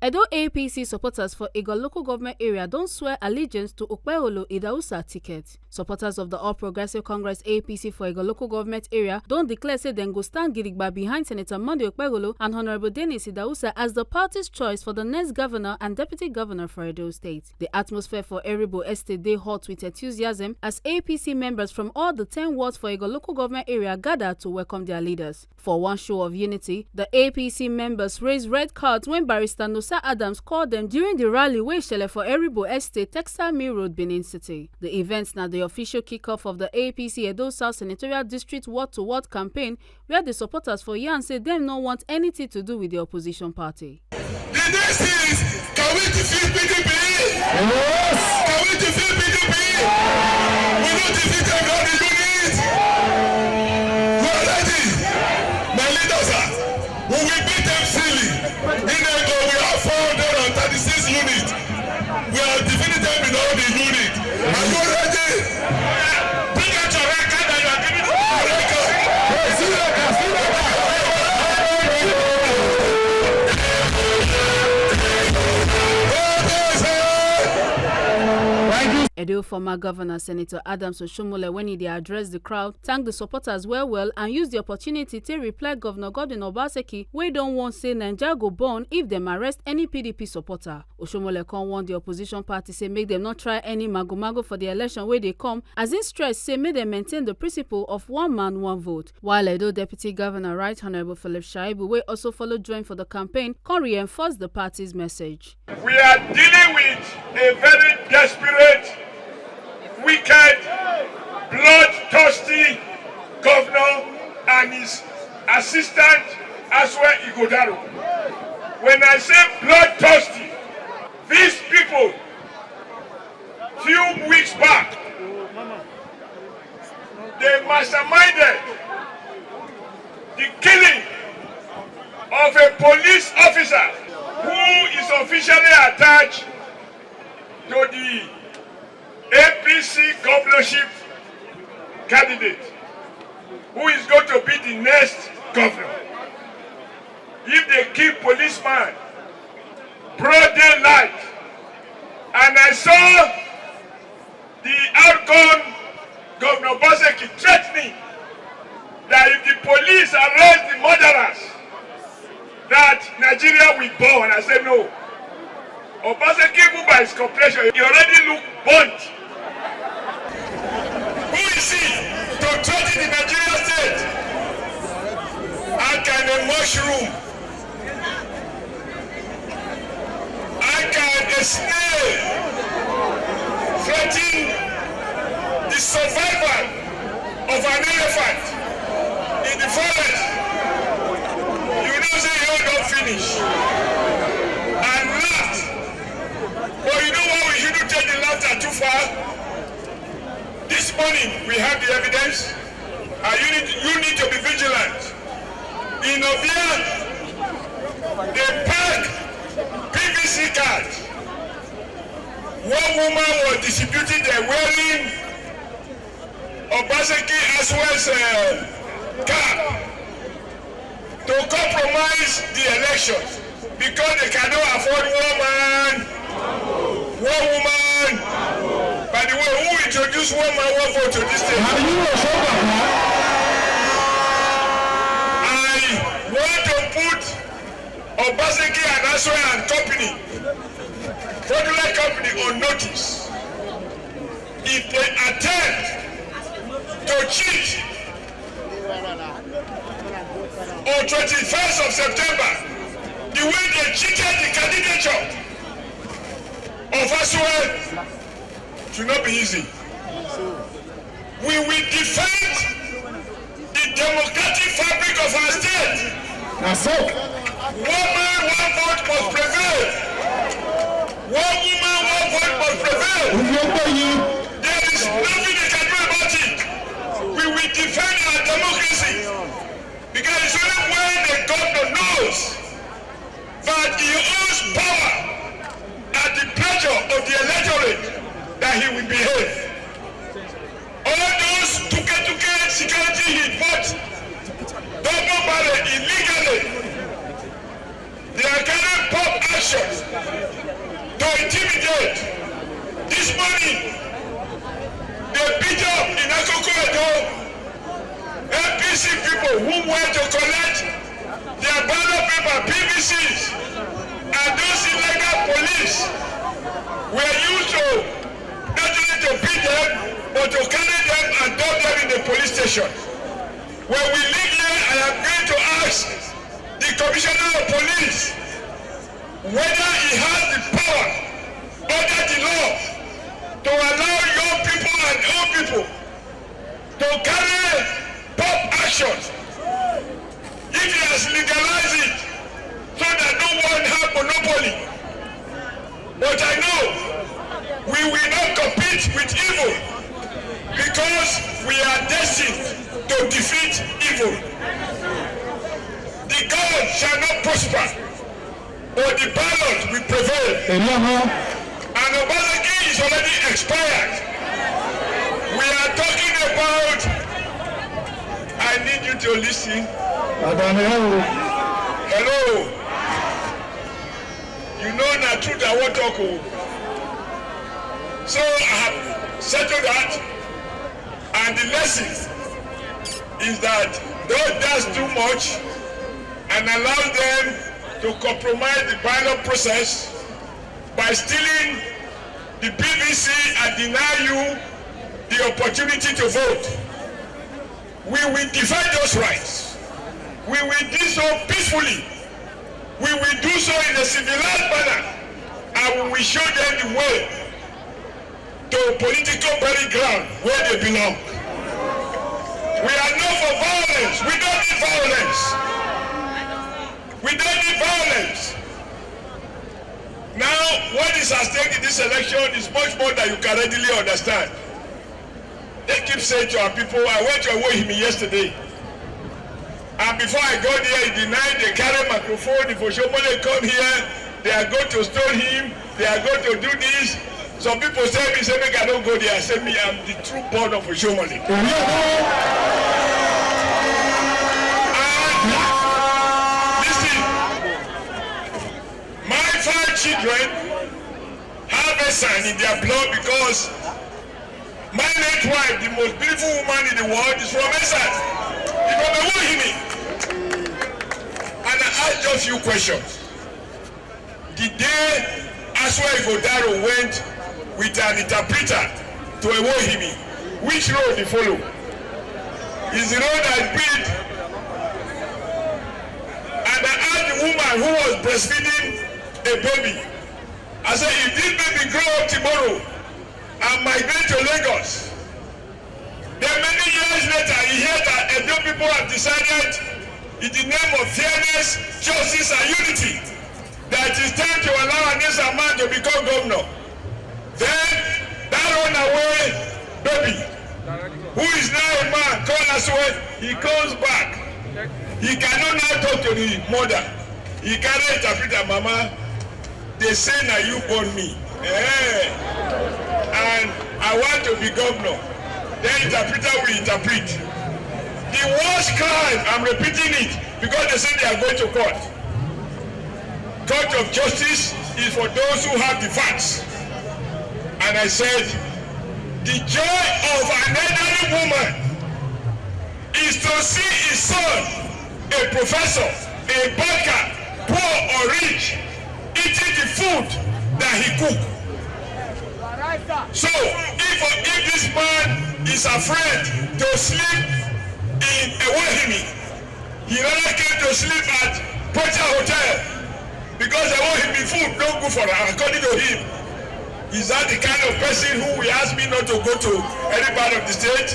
Edo APC supporters for Egor local government area don't swear allegiance to Akpakomiza Idausa ticket. Supporters of the All Progressive Congress APC for Egor local government area don't declare say dem go stand gidigba behind Senator Monday Akpakomiza and Honorable Dennis Idausa as the party's choice for the next governor and deputy governor for Edo State. The atmosphere for Eribo Estate dey hot with enthusiasm as APC members from all the 10 wards for Egor local government area gather to welcome their leaders. For one show of unity, the APC members raised red cards when Barrister Nosa Adams called them during the rally wey shele for Eribo Estate, Texas Mill Road, Benin City. The event na the official kickoff of the APC Edo South Senatorial District ward-to-ward campaign where the supporters for Yan say dem no want anything to do with the opposition party. The next thing is, can we defeat PDP? Yes! Can we defeat PDP? We don't defeat them on the unit. We are ready. My leaders are. We will beat them silly. In Egor, we have 436 units. We are defeating them in all the units. Are you ready? Bring out your record and you are giving us your record. Edo former Governor Senator Oshiomhole, when he addressed the crowd, thanked the supporters well and used the opportunity to reply Governor Godwin Obaseki wey don't want say Naija go burn if them arrest any PDP supporter. Oshiomhole come warn the opposition party say make them not try any mago for the election where they come, as in stress say make them maintain the principle of one man, one vote. While Edo Deputy Governor Right Honorable Shaibu, wey also follow join for the campaign, can reinforce the party's message. We are dealing with a very desperate, wicked, bloodthirsty governor and his assistant as well, Egor. When I say bloodthirsty, these people, few weeks back, they masterminded the killing of a police officer who is officially attached to the APC governorship candidate, who is going to be the next governor. If they kill policeman, broad daylight, and I saw the outgoing Governor Obaseki threatening that if the police arrest the murderers, that Nigeria will burn. I said no. Obaseki moved by his complexion. He already looked burnt. Who is he to threaten the Nigerian state? How can a mushroom, how can a snail threaten the survival of an elephant in the forest? You know say you don't finish. And laughed. But you know what, we shouldn't take the laughter too far. This morning we have the evidence, and you need to be vigilant. In Obian, they packed PVC cards. One woman was distributing the wearing Obaseki as well as cap to compromise the elections because they cannot afford one man, one woman. By the way, who introduced one man, one vote to this state? I want to put Obaseki and Aswa and company, fraudulent company, on notice. If they attempt to cheat on 21st of September, the way they cheated the candidature of Aswa should not be easy. We will defend the democratic fabric of our state. That's it. One man, one vote must prevail. One woman, one vote must prevail. There is nothing they can do about it. We will defend our democracy because it's only when the governor knows that he owns power at the pleasure of the electorate that he will behave. All those security he bought double barrel illegally, they are carrying pop action to intimidate. This morning, they beat up in Akpakomiza APC people who went to collect their ballot paper PVCs, and those illegal police were used to not only to beat them, but to carry them and dump them in the police station. When we leave here, I am going to ask the Commissioner of Police whether he has the power under the law to allow young people and old people to carry pop action if he has legalized it so that no one have monopoly. But I know we will not compete with evil because we are destined to defeat evil. The God shall not prosper, but the ballot will prevail. And Obaseki is already expired. We are talking about, I need you to listen. Hello. You know na truth I want to talk. So I have settled that, and the lesson is that don't dance too much and allow them to compromise the ballot process by stealing the PVC and deny you the opportunity to vote. We will defend those rights. We will do so peacefully. We will do so in a civilized manner, and we will show them the way to political burial ground where they belong. We are not for violence. We don't need violence. We don't need violence. Now, what is at stake in this election is much more than you can readily understand. They keep saying to our people, I went to Oshiomhole yesterday, and before I got there, he denied they carry microphone. If Oshiomhole come here, they are going to stone him, they are going to do this. Some people say me, say make I don't go there. I say me, I'm the true born of Oshiomhole. Listen, my 5 children have a son in their blood because my late wife, the most beautiful woman in the world, is from Esat. It's from Oshiomhole. And I asked just a few questions. The day Oshiomhole went with an interpreter to Oshiomhole, which road he follow? Is the road I built? And I asked the woman who was breastfeeding a baby, I said, if this baby grow up tomorrow and migrate to Lagos, then many years later he heard that Edo people have decided in the name of fairness, justice and unity that it is time to allow an innocent man to become governor. Then that runaway baby, who is now a man, called Oshiomhole, he comes back. He cannot now talk to the mother. He cannot interpret, Mama, they say now you born me. And I want to be governor. The interpreter will interpret. The worst crime, I'm repeating it, because they say they are going to court. Court of justice is for those who have the facts. And I said, the joy of an elderly woman is to see his son, a professor, a banker, poor or rich, eating the food that he cooked. So, if this man is afraid to sleep in Oshiomhole, he rather came to sleep at Pocha Hotel because Oshiomhole food no good for him, according to him. Is that the kind of person who will ask me not to go to any part of the state?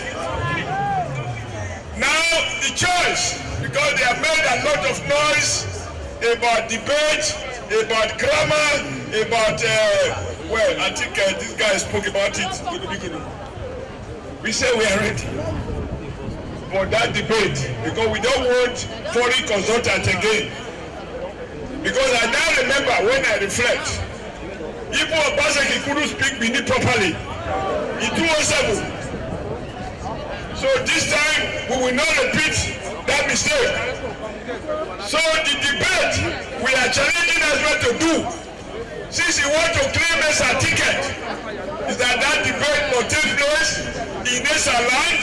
Now, the choice, because they have made a lot of noise about debate, about grammar, about, well, I think this guy spoke about it. We say we are ready for that debate because we don't want foreign consultants again. Because I now remember when I reflect, Ibo Obaseki couldn't speak Bini properly in 2007. So this time we will not repeat that mistake. So the debate we are challenging Israel to do Since you want to claim as a ticket, is that debate must take place in a land,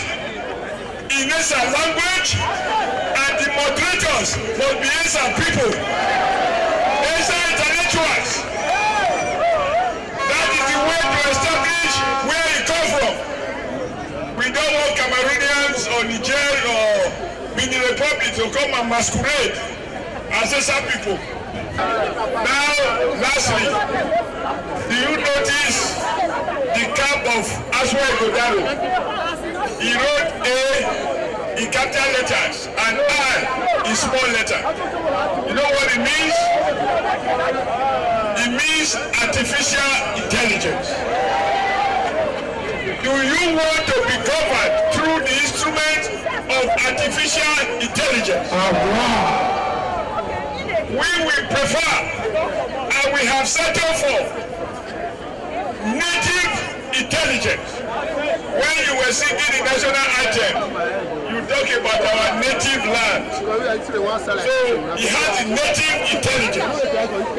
in a language, and the moderators must be as people, as intellectuals. That is the way to establish where you come from. We don't want Cameroonians or Niger or Benin Republic to come and masquerade as some people. Now, lastly, do you notice the cap of Oshiomhole? He wrote A in capital letters and I in small letter. You know what it means? It means artificial intelligence. Do you want to be governed through the instrument of artificial intelligence? We will prefer, and we have settled for, native intelligence. When you were singing the national anthem, you talk about our native land. So he has the native intelligence.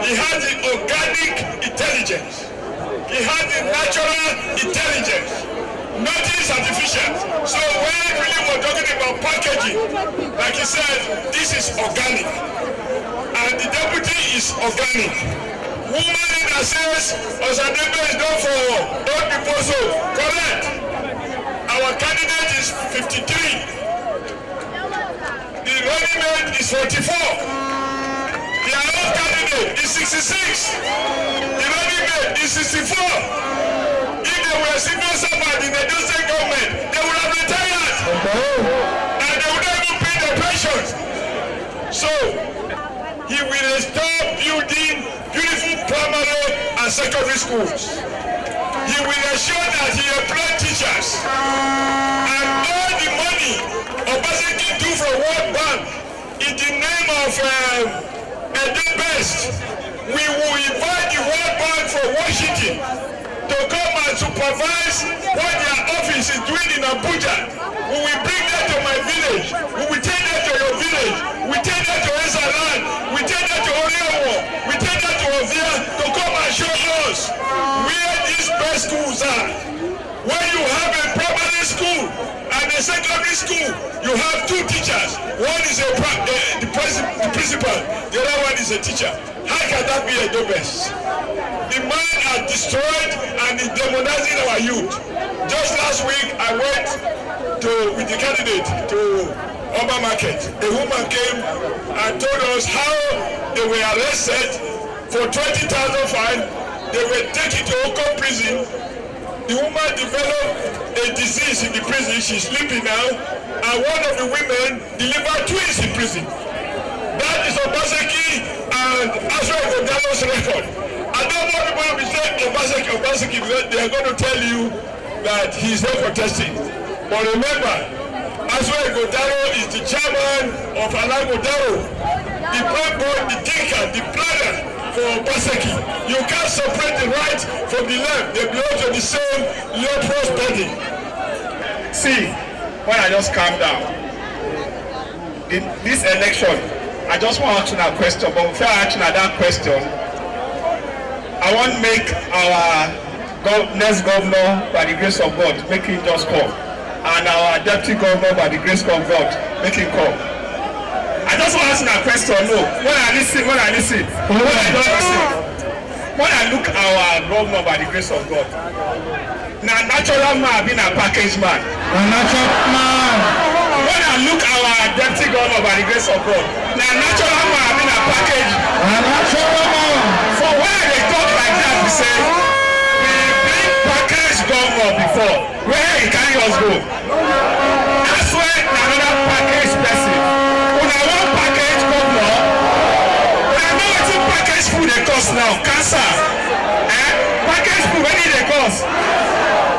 He has the organic intelligence. He has the natural intelligence. Nothing is artificial. So when really we're talking about packaging, like he said, this is organic. And the deputy is organic. Woman that says Osadebe is not for old people, so correct. Our candidate is 53. The running mate is 44. Their own candidate is 66. The running mate is 64. If they were civil servants in the state government, they would have retired. And they would not even pay their pensions. So, he will stop building beautiful primary and secondary schools. He will ensure that he employs teachers. And all the money Obaseki do from World Bank in the name of Best, we will invite the World Bank from Washington to come and supervise what their office is doing in Abuja. We will bring them to my village. We will take them to your village. We take them to Esaland. We take them to Oriowo. We take them to Ovia to come and show us where these best schools are. When you have a primary school and a secondary school, you have two teachers. One is the principal, the other one is a teacher. How can that be a best? The man has destroyed and is demonizing our youth. Just last week, I went with the candidate to Oba Market. A woman came and told us how they were arrested for 20,000 fine. They were taken to Oko prison. The woman developed a disease in the prison. She's sleeping now. And one of the women delivered twins in prison. That is Obaseki and Oshiomhole's record. I don't want people to be saying Obaseki, they are going to tell you that he's not contesting. But remember, Oshiomhole is the chairman of Alagodaro, the backbone, the thinker, the planner for Obaseki. You can't separate the right from the left. They belong to the same leprous body. See, when I just calm down, in this election, I just want to ask a question, but before I ask that question, I want to make our next governor, by the grace of God, make him just come. And our deputy governor, by the grace of God, make him come. I just want to ask a question, no. When I listen, when I look at our governor, by the grace of God, now natural man being a package man. A natural man. When I look at our deputy governor, by the grace of God, now natural man being a package. A natural man. For why they talk like that, we say, we bring package governor before. Where he carry us go? I swear another package person. When I want package governor, I know what package food they cost now. Cancer. Package food, when they cost?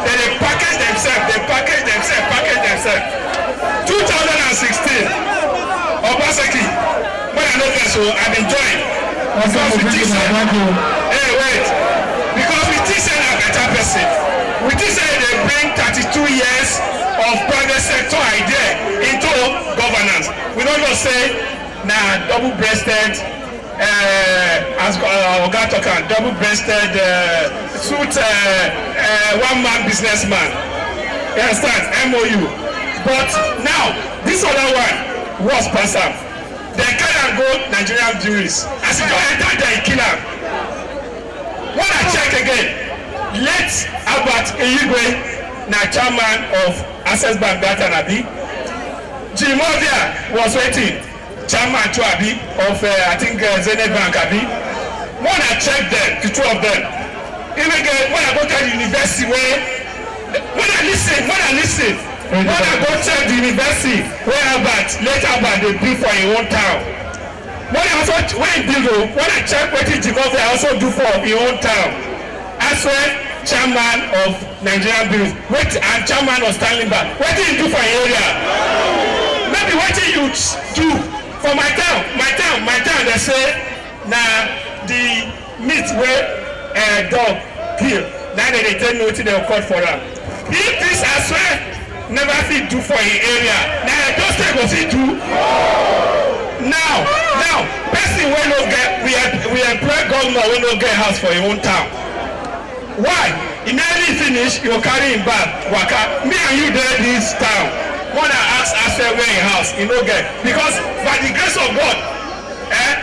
They package themselves. 2016, Obaseki, when I know that, so I'm enjoying. Because we think say a better person. We think say they bring 32 years of private sector idea into governance. We don't just say, nah, double-breasted, as Oga Tokan, double-breasted suit, one-man businessman. You understand? MOU. But now, this other one was Passam. They can't go Nigerian juries. As you enter, they kill him. When I check again, let Albert Eyigwe, now chairman of Access Bank Data Nabi, Jimovia was waiting. Chairman Chuabi of I think Zenith Bank Abi. When I check them, the two of them, even when I go to the university, when I listen, when I go check the university, where Albert, later Albert they build for your own town. When I check what Jimovia also do for your own town, I swear, chairman of Nigerian Bills, and chairman of Stanley Bank, what did you do for your area? Maybe what did you do? For my town, they say, now the meat where dog kill, now they tell me what they will cut for them. If this, I swear, never fit do for your area, now those things go fit do. Now, person will not get, we employ governor will not get house for your own town. Why? Immediately finish, you carry him back, waka. Me and you there this town. When I ask where in house, you know get because by the grace of God,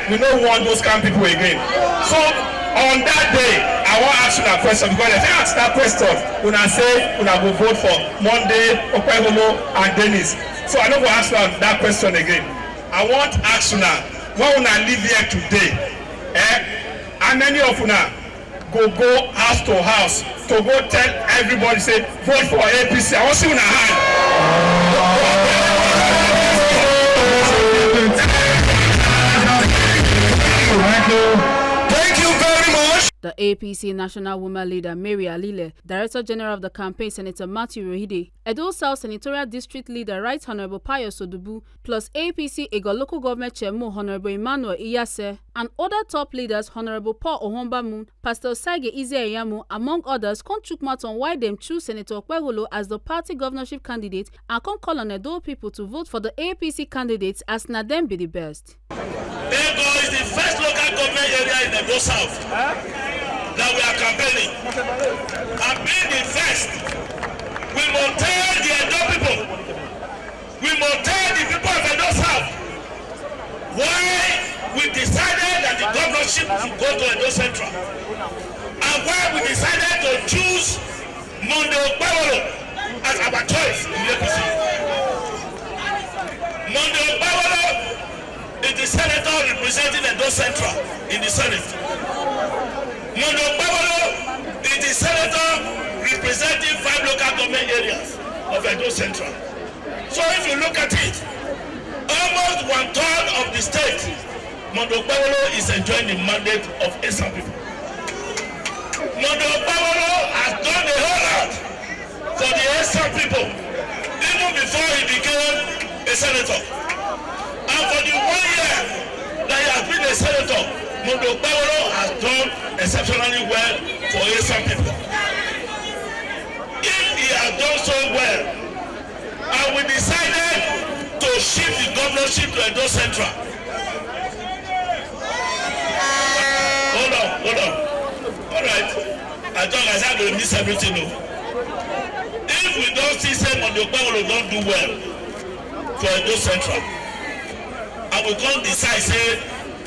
we don't want those kind of people again. So on that day, I want to ask you that question because if I ask that question, when I say when I go vote for Monday, Akpakomiza, and Dennis. So I don't go ask you that question again. I want to ask you now, when I live here today, how many of you now go house to house to go tell everybody say vote for APC? I want to see you in a hand. Thank you very much. The APC National Women Leader Mary Alile, Director General of the campaign Senator Matthew Rohide, Edo South Senatorial District Leader Right Honorable Pius Odubu, plus APC Egor Local Government Chairman Honorable Emmanuel Iyase, and other top leaders Honorable Paul Ohombamu, Pastor Saige Izeyamu, among others, come chook mouth on why them choose Senator Okpebholo as the party governorship candidate and come call on Edo people to vote for the APC candidates as na them be the best. Egor is the first local government area in Edo South that we are campaigning. And being the first, we must tell the Edo people, we must tell the people of Edo South why we decided that the governorship should go to Edo Central and why we decided to choose Monday Okpebholo as our choice in the APC. Monday Okpebholo is the senator representing Edo Central in the Senate. Monday Okpebholo is the senator representing 5 local government areas of Edo Central. So if you look at it, almost 1/3 of the state, Monday Okpebholo is enjoying the mandate of Esan people. Monday Okpebholo has done a whole lot for the Esan people, even before he became a senator. And for the 1 year that he has been a senator, Monday Okpebholo has done exceptionally well for Esan people. If he has done so well, and we decided to shift the governorship to Edo Central. Hold on. All right. I thought I said we miss everything. No. If we don't see say Monday Okpebholo don't do well for Edo Central, and we can't decide say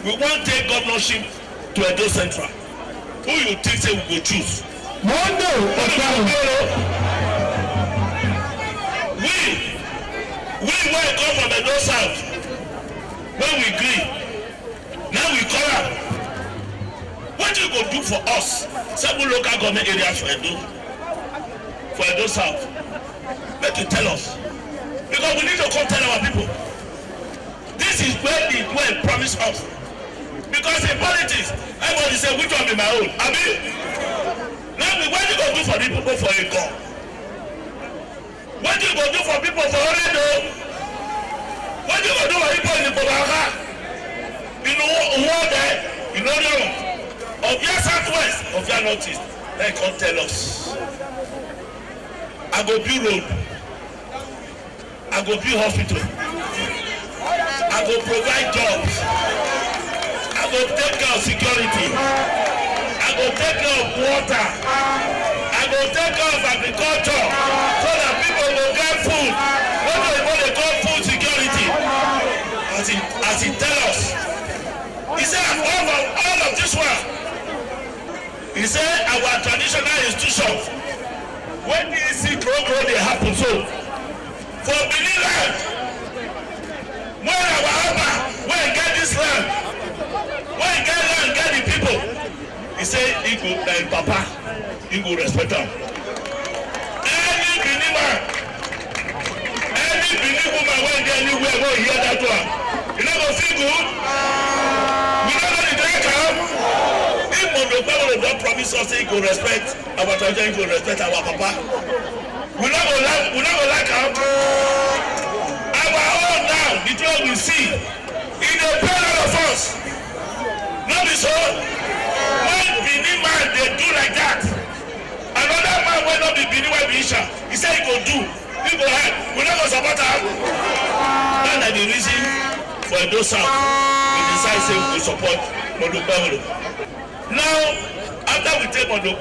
we want to take governorship to Edo Central, who you think say we go choose? Monday Okpebholo. We will come from Edo South. When we agree, now we call up. What you go do for us? 7 local government areas for Edo South. Let you tell us. Because we need to come tell our people. This is where the well promised us. Because in politics, everybody say which one be my own. I mean, now what you go do for the people for Egor? What you go do for people for Oredo? What you go do for people in the Bobaka? You know what there? You know the of your southwest, of your northeast. They can't tell us. I go build road. I go build hospital. I go provide jobs. I go take care of security. I go take care of water. I go take care of agriculture so that people will get food. What do they call food security? As he tell us. He said all of this one. He said our traditional institutions, when this grow they happen so. For Benin land, when our Abba, when get this land, when get land, get the people, he said he go like Papa, he go respect them. Any Benin man, any Benin woman when get anywhere, go hear that one. You know go feel good? We don't know the drink come. If Mondo don't promise us he go respect our tradition, he go respect our Papa. We not go like him. Our own now, the job we see, in the pain of us. Not be so. When Benin man they do like that, another man will not be Benin way Bisha. He said he go do, he go ahead. We not go support him. That's the reason for those south. We decide say we support Mondo. Now, after we take Mondo,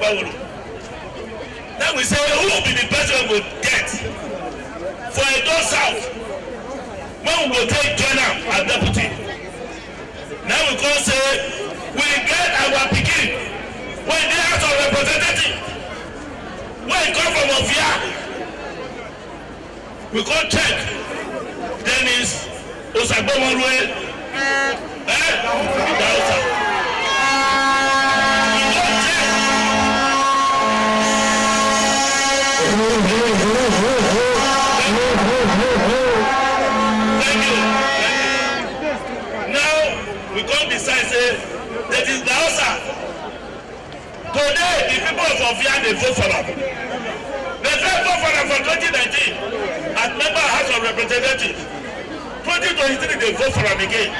then we say who will be the person we get for Edo South when we go take Jonah as deputy. Now we come say we get our pikin when they have a representative when he come from Ovia we come check Dennis Osagbomonwe Idausa. Thank you. Now we can't decide say that is the answer. Today the people of Ovia they vote for them. They first vote for them for 2019 as member House of Representatives. 2023 they vote for them again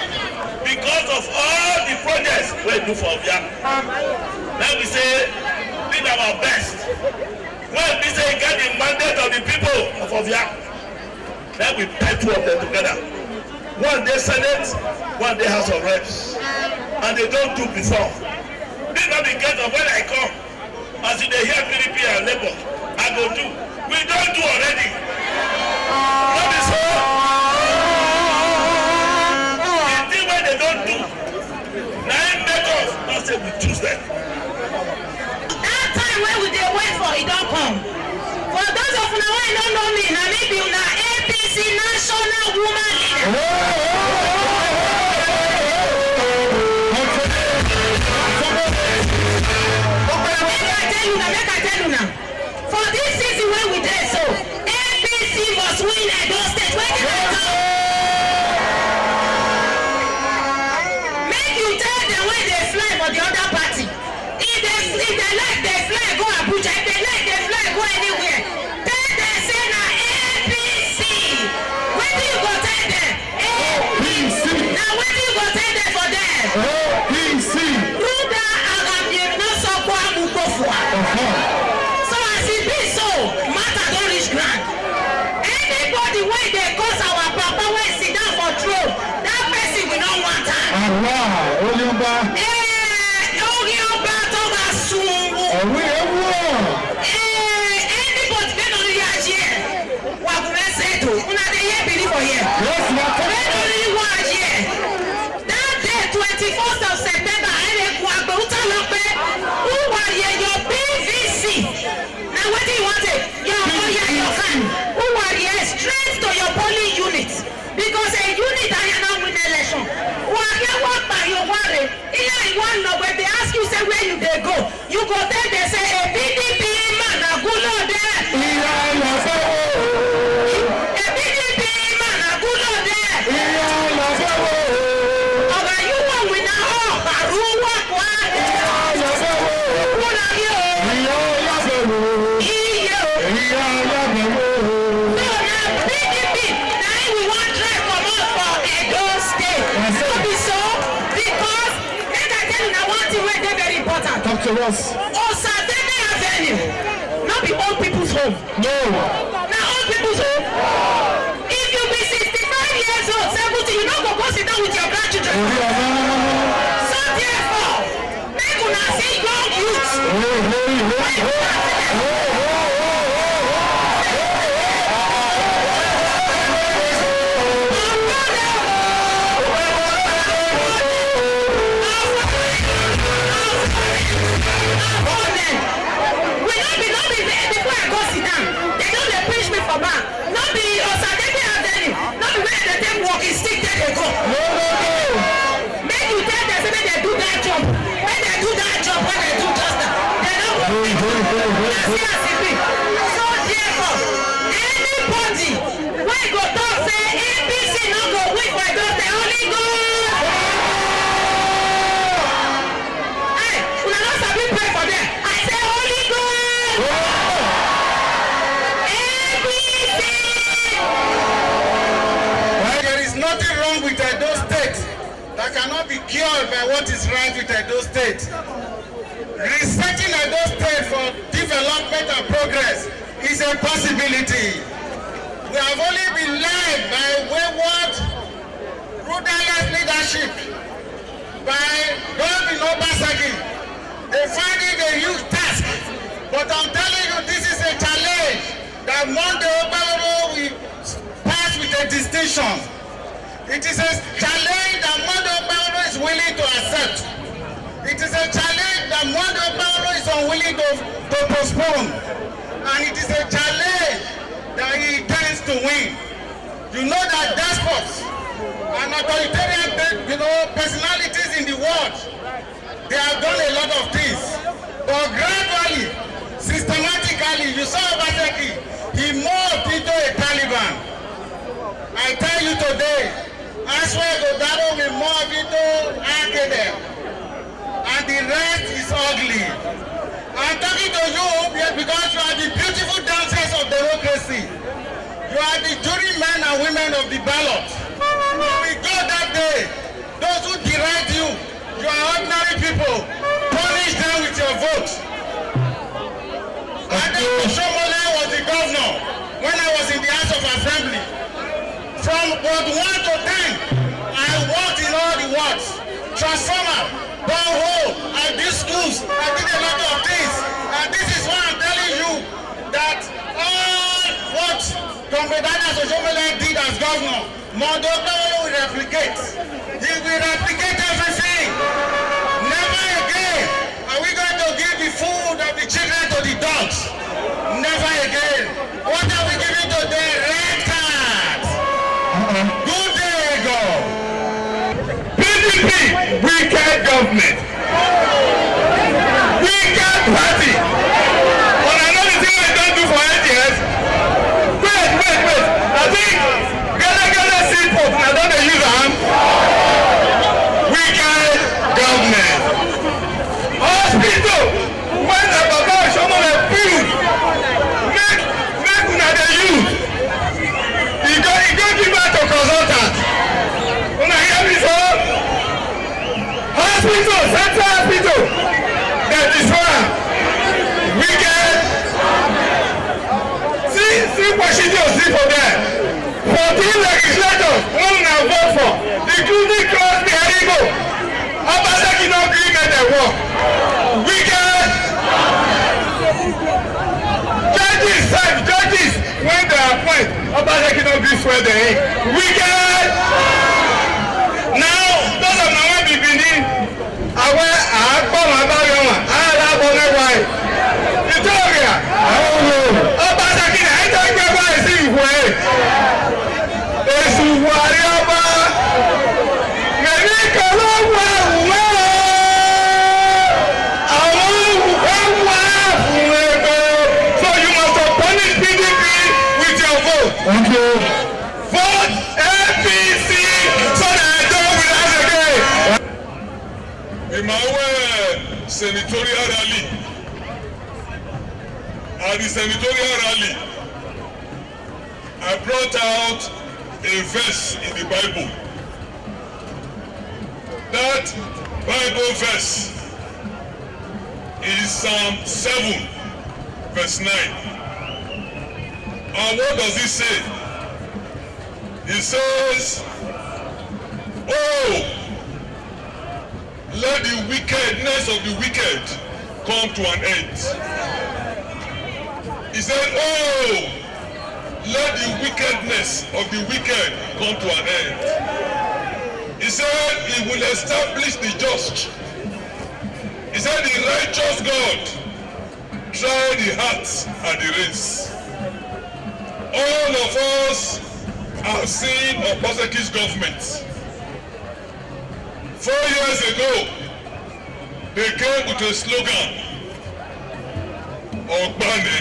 because of all the projects we do for Ovia. Now we say did our best. When we say get the mandate of the people of Ovia, then we put two of them together. One day Senate, one day House of Reps. And they don't do before. This not the case of when I come. As they hear PDP and Labour, I go do. We don't do already. Not be so. The thing when they don't do, now it make us not say we choose them. That time when we dey wait for it don't come. For those of you who don't know me, na me be una APC national woman leader. Make I tell you now. For this season when we dey so, APC must win Edo State. Where can I go? Make you tell them when they fly for the other party. If they like they fly go Abuja, if they like they fly go anywhere. Tell them say na APC. When do you go tell them? APC. Now when do you go tell them for them? APC. Ruda Agabye no so kwa mukofwa. So as it be so, matter don't reach ground. Anybody when they cause our papa when sit down for throne, that person we don't want time. Allah, Oliomba. Oliomba toga sungu. Anybody when only here, what we say to, una dey here believe for here. Yes, ma. When only one here. That day, 21st of September, who are your PVC? Now what do you want it? Your fan. Who are here straight to your polling unit? Because a unit I cannot win election. Who are here work by your worry? Here you want know when they ask you say where you they go. You go there they say a PDP man a good on there. A PDP man a good on there. Over you want we now Talk to us. Osadebe Avenue. Not be old people's home. No. Now old people's home. If you be 65 years old, 70, you not go sit down with your grandchildren. So I see young youths. Before I go sit down, they don't dey push me for back. Not be Osadebe Adeni, not be where they take walking stick they go. Make you tell them say make they do that job. When they do that job, when they do just that, they don't go. That's the ACP. So therefore, anybody wey go talk say APC no go win for those they only go. Hey, una no sabi pray for them. I say only go. There is nothing wrong with Edo State that cannot be cured by what is right with Edo State. Resetting Edo State for development and progress is a possibility. We have only been led by wayward, rudderless leadership by Governor Obaseki. They find it a huge task, but I'm telling you, this is a challenge that Monday Obama will pass with a distinction. It is a challenge that Monday Obama is willing to accept. It is a challenge that Monday Obama is unwilling to postpone. And it is a challenge that he intends to win. You know that despots and authoritarian personalities in the world, they have done a lot of things. But gradually, systematically, you saw Obaseki, he morphed into a Taliban. I tell you today, Aswa Godaro will morph into Al-Qaeda. And the rest is ugly. I'm talking to you because you are the beautiful dancers of democracy. You are the jurymen and women of the ballot. When we go that day, those who deride you, you are ordinary people. Punish them with your vote. Oshiomhole was the governor when I was in the House of Assembly. From ward 1 to 10, I worked in all the wards. Transformer, borehole, I did schools, I did a lot of things. And this is why I'm telling you that all what Comrade Oshiomhole did as governor, Monday will replicate. He will replicate everything. Never again are we going to give the food of the children to the dogs. Never again. What are we giving to them? Red cards. Good day, Egor. PDP, wicked government. Wicked party. But I know the thing I don't do for 8 years. Wait. I think Gala seaport, I don't use them. Wicked government. Hospital, when the Baba Oshiomhole build, make una dey use. He go give back to consultant. Una hear me so? Hospital, central hospital, they destroy am. Wicked. See procedure see for there. 14 legislators, one una vote for, including Crosby Arigo. Obaseki no gree make dem work. Wicked. Judges, when they appoint, Obaseki no gree swear dem in. Wicked. Now, those of my be Benin, àwọn àgbọ̀n àbáyọ wọn, àdàbọ̀ mẹ́wàá yìí. Ìtọ́ọ̀gìà, Obaseki náà ẹjọ́ gbé báyìí sí ìwé ẹ̀. Èsù Buhari ọba, mẹ̀mí kan ló wà wúwẹ́ o. Àwọn olùkọ́ wà fún ẹgbẹ́. So you must punish PDP with your vote. Thank you. Vote APC so that I don't win us again. In my senatorial rally, at the senatorial rally, I brought out a verse in the Bible. That Bible verse is Psalm 7, verse 9. And what does it say? It says, "Oh, let the wickedness of the wicked come to an end. He said, oh, let the wickedness of the wicked come to an end. He said he will establish the just. He said the righteous God try the hearts and the reins. All of us have seen Obasanjo's government. 4 years ago, they came with a slogan, Ogbane,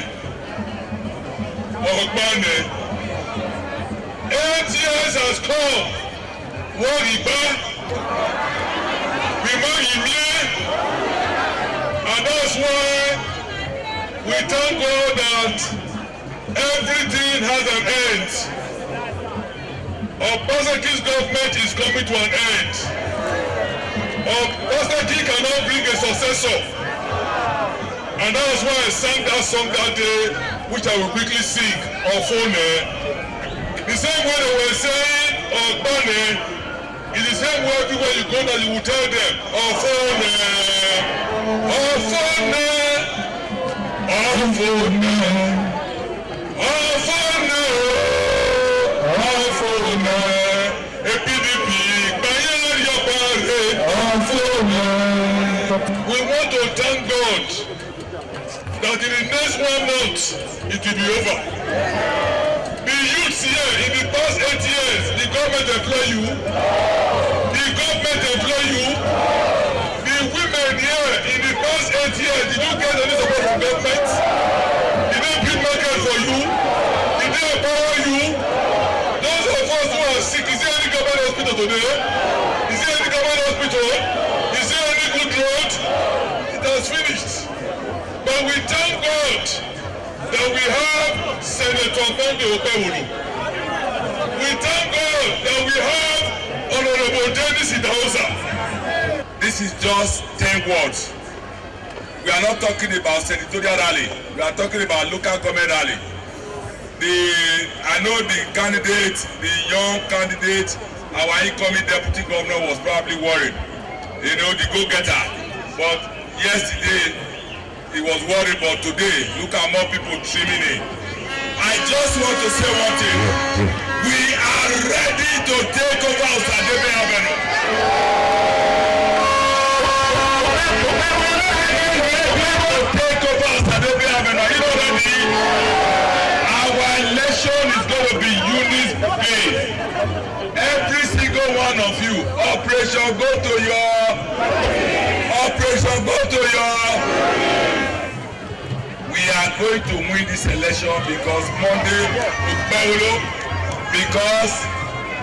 Ogbane. 8 years has come. Woriba, Wimahimye, and that's why we thank God that everything has an end. Obasanjo's government is coming to an end. Obasanjo cannot bring a successor. And that's why I sang that song that day, which I will quickly sing on phone. The same way they were saying Ogbane, it's the same way everywhere you go that you will tell them Ofone, Ofone, Ofone, Ofone, Ofone, PDP, we want to thank God that in the next 1 month it will be over. The youths here in the past 8 years, the government employ you. The government employ you. The women here in the past 8 years, did you get any support from government? Did they build market for you? Did they empower you? Those of us who are sick, is there any government hospital today? Is there any government hospital? Is there any good road? It has finished. But we thank God that we have Senator Monday Okpewulu. We thank God that we have Honorable Dennis Idausa. This is just 10 words. We are not talking about senatorial rally. We are talking about local government rally. I know the candidate, the young candidate, our incoming deputy governor was probably worried. You know, the go-getter. But yesterday, he was worried, but today, look at more people streaming in. I just want to say one thing. We are ready to take over Osadebe Avenue. Take over Osadebe Avenue. Are you not ready? Our election is going to be unit-based. Every single one of you, Operation go to your. We are going to win this election because Monday Okpewulu, because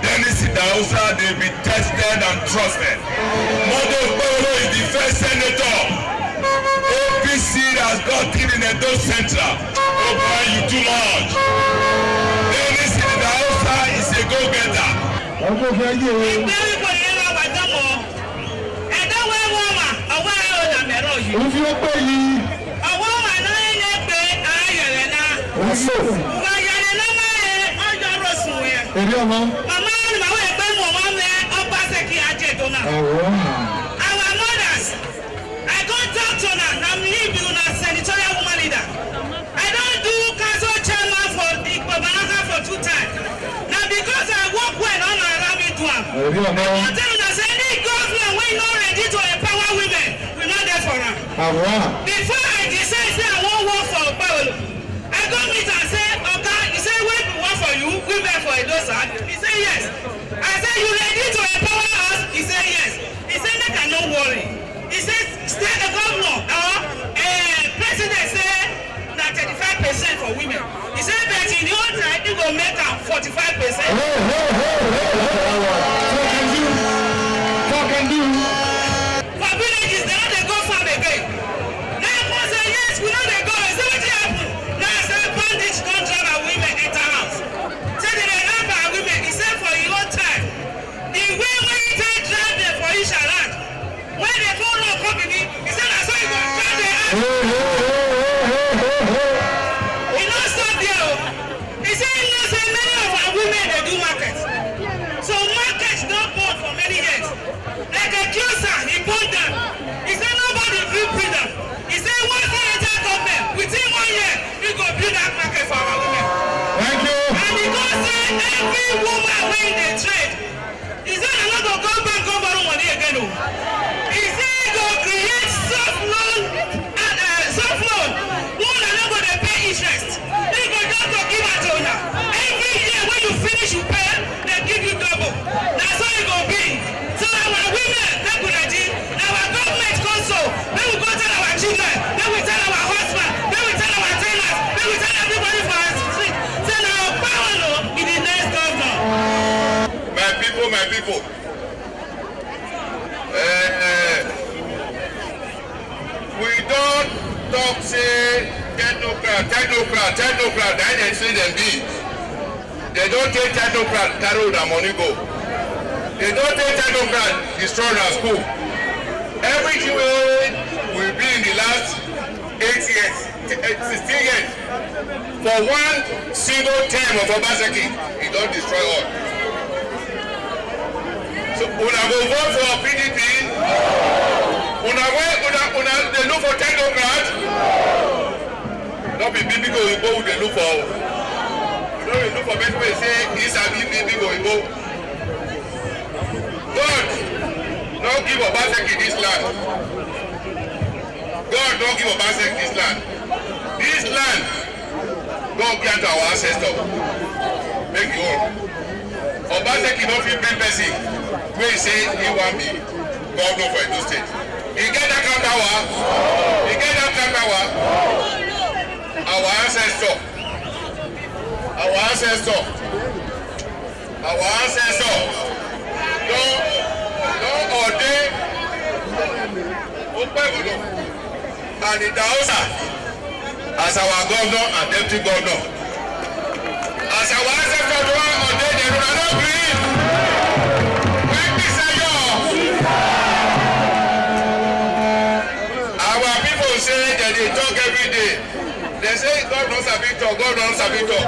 Dennis Idausa, they be tested and trusted. Monday Okpewulu is the first senator APC has got in Edo Central. Oh boy, you too much. Dennis Idausa is a go-getter. Our mothers, I go talk to her. I'm leaving a senatorial woman leader. I don't do council chairman for the Babanaka for 2 times. Now because I work well, don't allow me to have. I want to tell you that any government we're not ready to empower women, we're not there for her. Before I decide say I won't work for Paolo, I go meet and say, okay, he said, wait, we work for you, women for Edosa. He said yes. I said, you ready to empower us? He said yes. He said, make I no worry. He said, state the governor or president said that 35% for women. He said, but in your time, it will make 45%. For villages, they don't go farm again. Now talk say technocrat, that they say them be. They don't take technocrat carry their money go. They don't take technocrat destroy their school. Everything will be in the last 8 years, 16 years. For one single term of Obaseki, he don't destroy all. So una go vote for PDP. Una they look for technocrat. Not be big go they look for. You know they look for people they say this a big go. God don't give Obaseki this land. God don't give Obaseki this land. This land God grant to our ancestors. Make you all. Obaseki don't feel big person. Wey say he wan be governor for Edo State. He get that kind of power. He get that kind of power. Our ancestor. Don't ordain Okpebolo and Idahosa as our governor and deputy governor. As our ancestor don ordain them, una no gree. Our people say that they talk every day. They say God knows a bit talk, God knows a bit talk.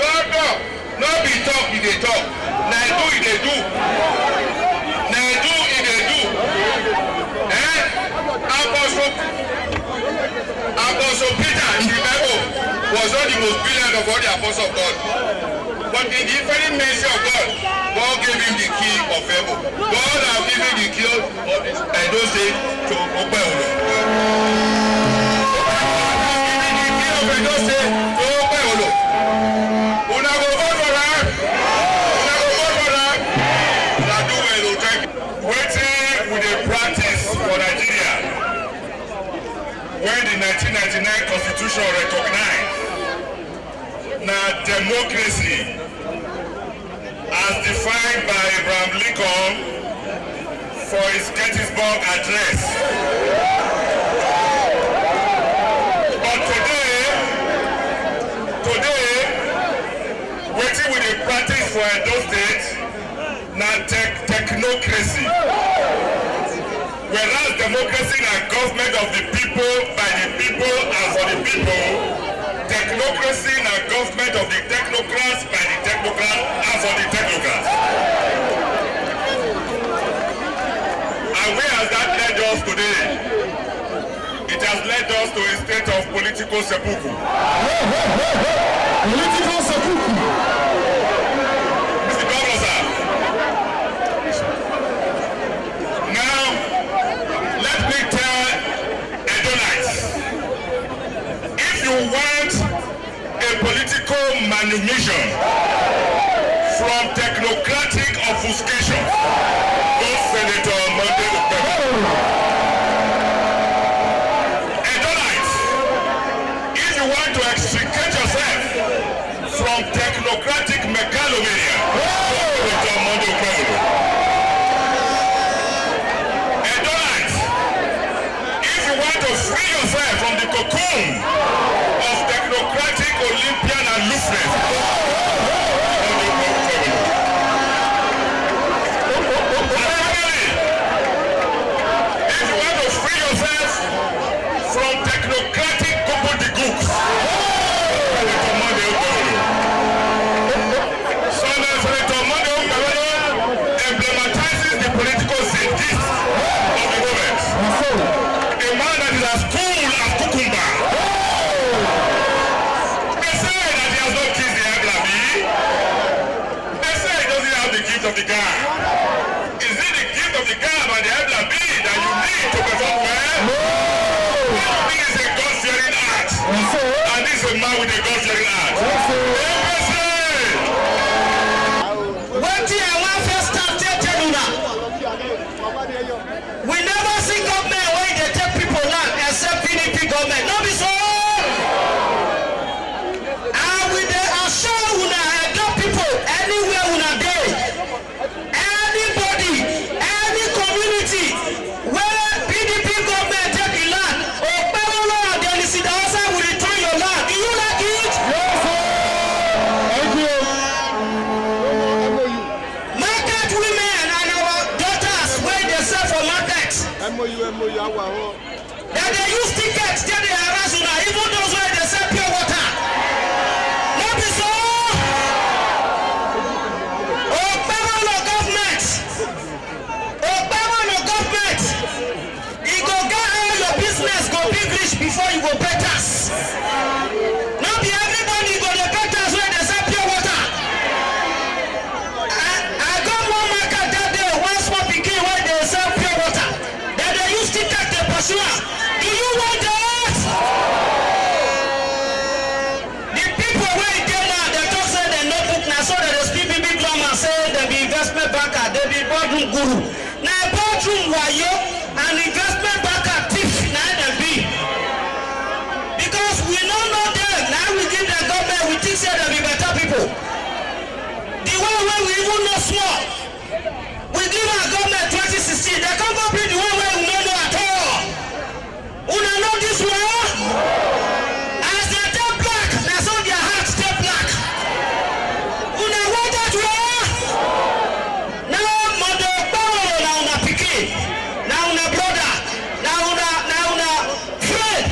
God no be talk, he dey talk. Na do he dey do. Apostle Peter in the Bible was not the most brilliant of all the apostles of God. But in the infinite mercy of God, God gave him the key of heaven. God has given the key of Edo State to Okpebolo. Edo State to Okpebolo. Una go vote for that. Una do well, thank you. Waiting with a practice for Nigeria. When the 1999 Constitution recognized democracy as defined by Abraham Lincoln for his Gettysburg Address. But today, waiting with a practice for Edo State, now technocracy. Whereas democracy is government of the people, by the people, and for the people, technocracy is government of the technocrats, by the technocrats, and for the technocrats. And where has that led us today? It has led us to a state of political seppuku. Political seppuku. Mr. Governor, sir. Now, let me tell Edonites, if you want a political manumission from technocratic obfuscation, go Senator Monday Okpebolo. Edonites, if you want to extricate yourself from technocratic megalomania, go Senator Monday Okpebolo. Edonites, if you want to free yourself from the cocoon of technocratic Olympian aloofness, if you want to free yourself from technocratic gobbledygooks, Senator Monday Okpebolo. Senator Monday Okpebolo emblematizes the political zenith of the moment. A man that is as cool as cucumber. That they use tickets, they harass you now, even those where they sell pure water. Not be so. Okpebolo government. Okpebolo government. You go get all your business, go big rich before you go pay tax. Not be everybody go to pay tax where they sell pure water. I got one market that day, one small pikin where they sell pure water. That they use ticket to pursue us. Do you want that? The people where they now, they talk say they no book now, so they speak big drama say they be investment banker, they be boardroom guru. Now boardroom wayo and investment banker thief now they be. Because we don't know them. Now we give the government, we think say they be better people. The one where we even know small. We give our government 2016, they can't go bring the one where we don't know at all. Una know this one? As they turn black, that's on their hearts turn black. Una want that one? Now mother power, now una pikin, now una brother, now una friend.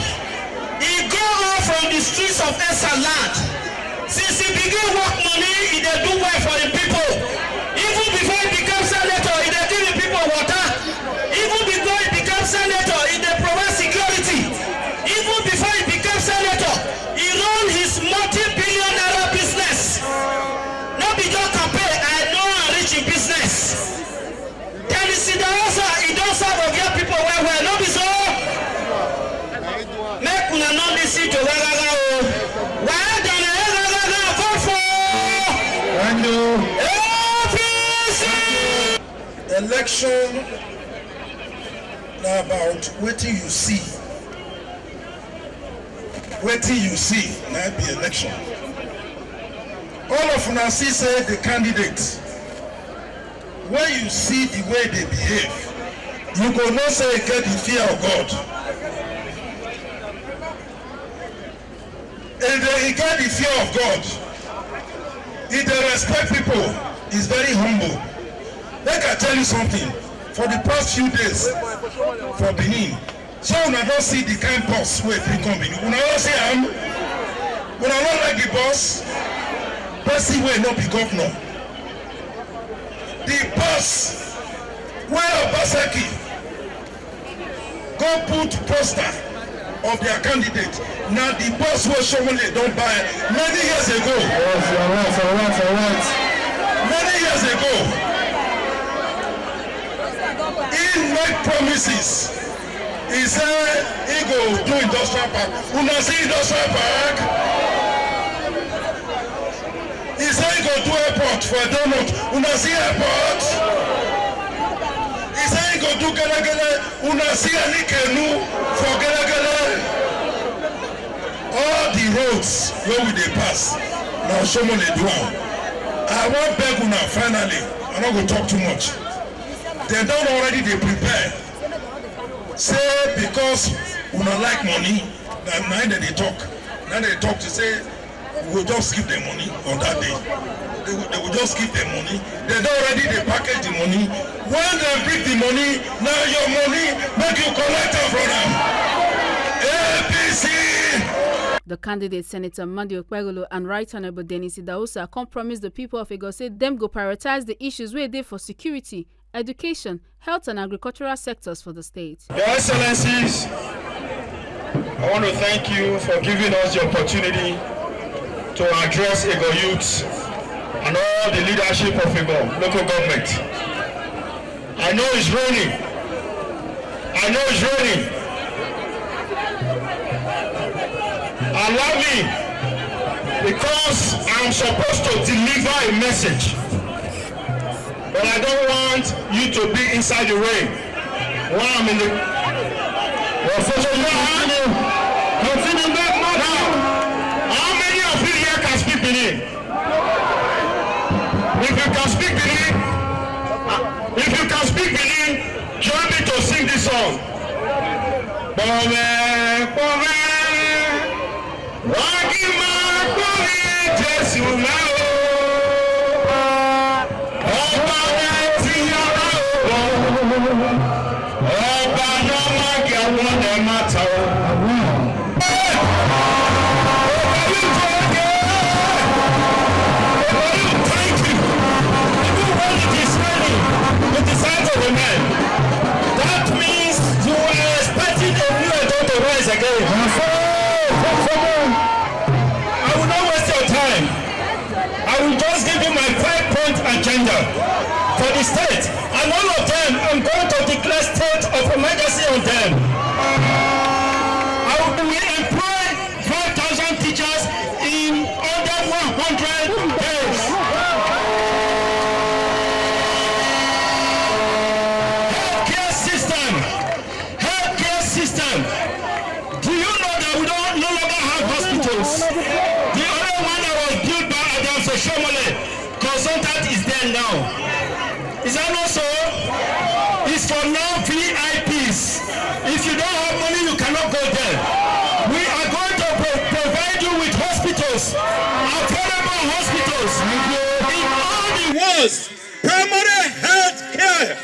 He go off from the streets of Esa land. Since he begin work money, he dey do well for the people. Even before he become senator, he dey give the people water. Even before he become senator, he dey provide security. Even before he become senator, he run his multi-billion naira business. No be just campaign, I know I'm rich in business. Then you see the also, he don't serve of your people well, no be so. Make una not listen to Wagaga. Why don't you vote for APC? Election na about wetin you see. Wetin you see na be election. All of una see say the candidate, when you see the way they behave, you go know say e get the fear of God. If they get the fear of God, if they respect people, is very humble. Like I tell you something, for the past few days for Benin, so una don't see the kind boss wey fit come Benin. Una don't see am. Una don't like the boss. Person wey no be governor. The boss wey Obaseki go put poster of their candidate. Now the boss wey Oshiomhole don buy many years ago. Yes, many years ago. He made promises. He said he go do industrial park. Una see industrial park? He said he go do airport for donut. Una see airport? He said he go do gelegele. Una see any canoe for gelegele? All the roads where we dey pass, now Oshiomhole do am. I wan beg una finally, I no go talk too much. They don already dey prepare. Say because una like money, na dem dey talk. Now they talk to say we will just give them money on that day. They will just give them money. They don already dey package the money. When they bring the money, now your money make you collect am from them. APC. The candidate Senator Mandi Okpegolo and Right Honorable Dennis Idahosa come promise the people of Egor say them go prioritize the issues wey dey for security, education, health and agricultural sectors for the state. Your Excellencies, I want to thank you for giving us the opportunity to address Egor youths and all the leadership of Egor local government. I know it's raining. Allow me, because I'm supposed to deliver a message, but I don't want you to be inside the rain while I'm in the... Continue back now. How many of you here can speak Benin? If you can speak Benin, join me to sing this song. Ọba matter. Thank you. Even when it is raining, it is out of the man. That means you are expecting a new Edo to rise again. I will not waste your time. I will just give you my 5-point agenda for the state, and all of them I'm going to declare state of emergency on them. I will employ 5,000 teachers in under 100 days. Healthcare system. Do you know that we don't no longer have hospitals? The only one that was built by Oshiomhole consultant is there now. Is that not so? It's for non-VIPs. If you don't have money, you cannot go there. We are going to provide you with hospitals, affordable hospitals, in all the worlds. Primary health care,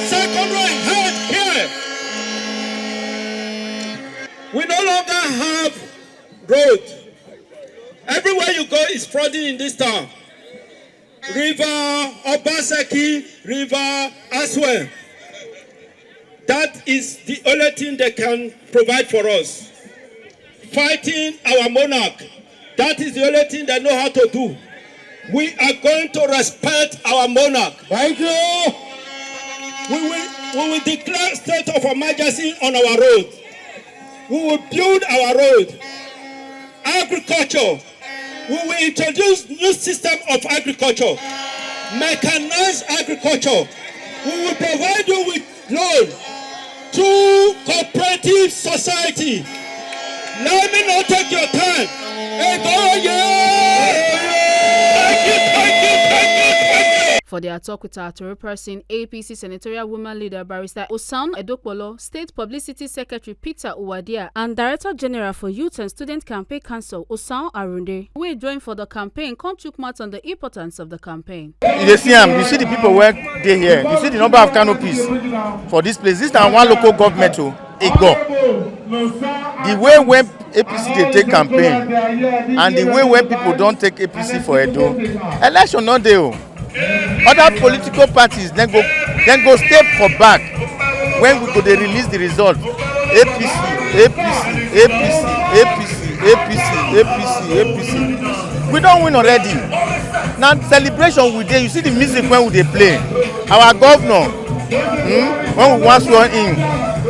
secondary health care. We no longer have road. Everywhere you go is flooding in this town. River, Obaseki, River, Aswell. That is the only thing they can provide for us. Fighting our monarch. That is the only thing they know how to do. We are going to respect our monarch. Thank you. We will declare state of emergency on our road. We will build our road. Agriculture. We will introduce new system of agriculture. Mechanized agriculture. We will provide you with loan through cooperative society. Let me not take your time. Egor, For their talk with our Toro person, APC Senatorial Woman Leader Barrister Oshiomhole Edokpolo, State Publicity Secretary Peter Uwadia, and Director General for Youth and Student Campaign Council Oshiomhole Arunde, we joined for the campaign, come took much on the importance of the campaign. You see the people work day here. You see the number of canopies for this place. This is one local government, Egor. The way when APC they take campaign and the way when people don't take APC for Edo, election not there. Other political parties then go step for back when we go they release the result. APC. We don't win already. Now celebration we dey. You see the music when we dey play. Our governor, when we once sworn in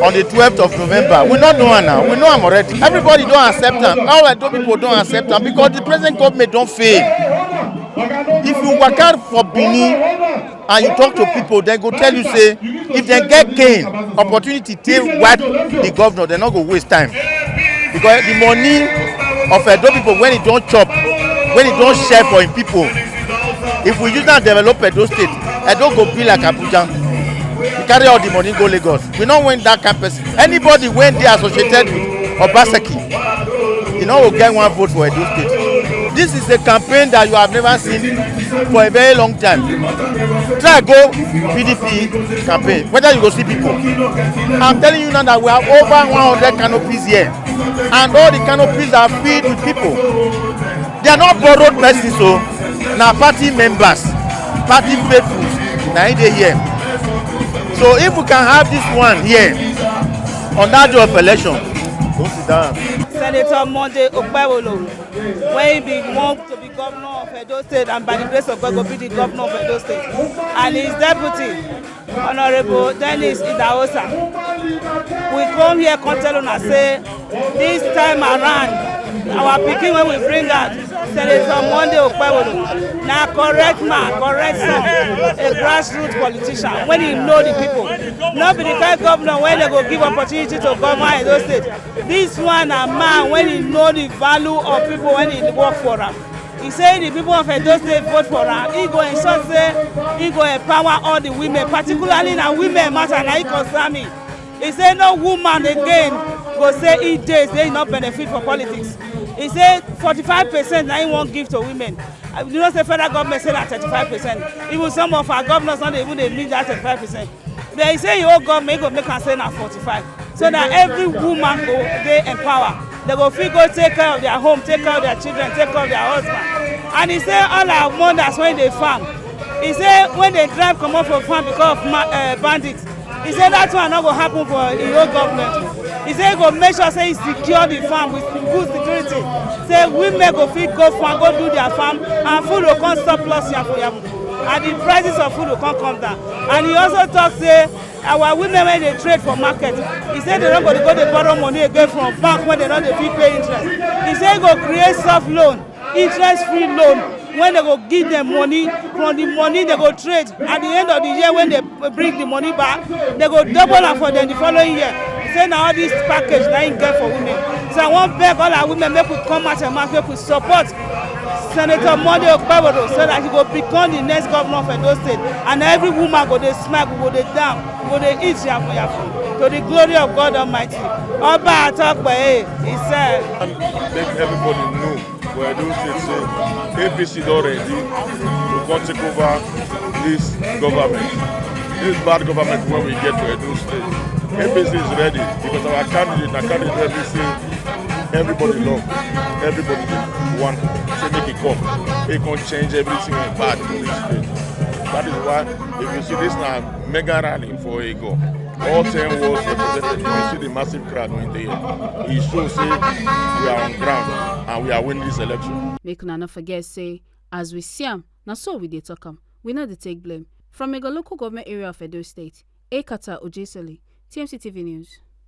on the 12th of November, we not know her now. We know him already. Everybody don't accept him. All Edo people don't accept him because the present government don't fail. If you work out for Benin and you talk to people, they go tell you say if they get gain opportunity to wipe the governor, they not go waste time because the money of Edo people when it don't chop, when it don't share for him people, if we use that develop Edo state, Edo go be like Abuja. We carry all the money go Lagos. We don't win that campus. Anybody when they associated with Obaseki, you know, will get one vote for Edo state. This is a campaign that you have never seen for a very long time. Try go PDP campaign, whether you go see people. I'm telling you now that we have over 100 canopies here. And all the canopies are filled with people. They are not borrowed persons, so now party members, party faithfuls, now they here. So if we can have this one here on that day of election, go sit down. Senator Monday Okpewolo, when he want to be governor of Edo State and by the grace of God will be the governor of Edo State. And his deputy, Honorable Dennis Idahosa, we come here come tell una say this time around our pikin when we bring out Senator Monday Okpewolo, na correct man, correct son, a grassroots politician when he know the people. Not be the kind of governor when they go give opportunity to govern Edo State. This one a man when he know the value of people when he work for them. He say the people of Edo State vote for him. He go ensure say he go empower all the women, particularly na women matter na he concern me. He say no woman again go say he dey say he not benefit for politics. He say 45% na he won't give to women. You know say federal government say that 35%. Even some of our governors not even they meet that 35%. But he say your government go make am say na 45. so that every woman go dey empower. They go fit go take care of their home, take care of their children, take care of their husband. And he say all our mothers when they farm, he say when they drive comot for farm because of bandits, he say that one no go happen for the whole government. He say he go make sure say he secure the farm with good security. Say women go fit go farm, go do their farm, and food will come surplus yafu, and the prices of food will come down. And he also talk say our women when they trade for market, he say they don't go dey borrow money again from bank when they no dey fit pay interest. He say he go create soft loan, interest-free loan, when they go give them money, from the money they go trade. At the end of the year when they bring the money back, they go double am for them the following year. He say na all this package na him get for women. So I wan beg all our women make we come out and make we support Senator Monday Okpebolo so that he go become the next governor of Edo State, and every woman go dey smile, go dey down, go dey eat yafu to the glory of God Almighty. Oba Atokpe, he said. Make everybody know where Edo State say APC don ready to come take over this government, this bad government when we get to Edo State. APC is ready because our candidate ready say everybody love, everybody want to make it come. They can change everything bad in this state. That is why if you see this now mega rally for Egor, all 10 wards represented, you see the massive crowd in there. It shows say we are on ground and we are winning this election. Make una no forget say as we see am, na so we dey talk am. We no dey take blame. From Egor local government area of Edo State, Ekata Ojesele, TMC TV News.